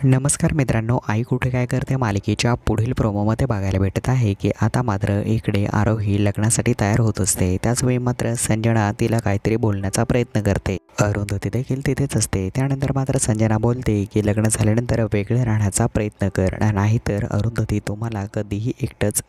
नमस्कार मित्रांनो, आई कुठे काय करते मालिकेच्या पुढील प्रोमोमध्ये बघायला भेटत आहे की आता मात्र इकडे आरोही लग्नासाठी तयार होत असते। त्याच वेळी मात्र संजना तिला काहीतरी बोलण्याचा प्रयत्न करते। अरुंधती देखील तिथेच असते। त्यानंतर मात्र संजना बोलते की लग्न झाल्यानंतर वेगळे राहण्याचा प्रयत्न कर, नाहीतर अरुंधती तुम्हाला कधीही एकटंच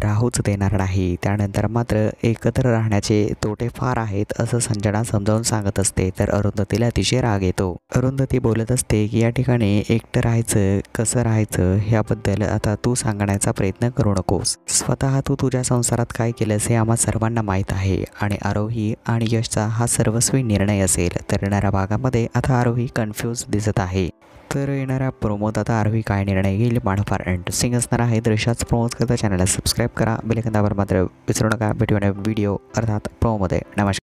राहूच देणार नाही। त्यानंतर मात्र एकत्र राहण्याचे तोटे फार आहेत असं संजना समजावून सांगत असते। तर अरुंधतीला अतिशय राग येतो। अरुंधती बोलत असते की या ठिकाणी एकटं राहायचं कसं राहायचं ह्याबद्दल आता तू सांगण्याचा प्रयत्न करू नकोस। स्वतः तू तुझ्या संसारात काय केलंस हे आम्हा सर्वांना माहीत आहे आणि आरोही आणि यशचा हा सर्वस्वी निर्णय असेल। तर येणाऱ्या भागामध्ये आता आरोही कन्फ्यूज दिसत आहे। तर येणाऱ्या प्रोमोत आता आरोही काय निर्णय घेईल पाहणं फार इंटरेस्टिंग असणार आहे। तर अशाच प्रोमोज करता चॅनलला सबस्क्राईब करा, बेल आयकॉन दाबायला मात्र विसरू नका। भेटूया व्हिडिओ अर्थात प्रोमोमध्ये। नमस्कार।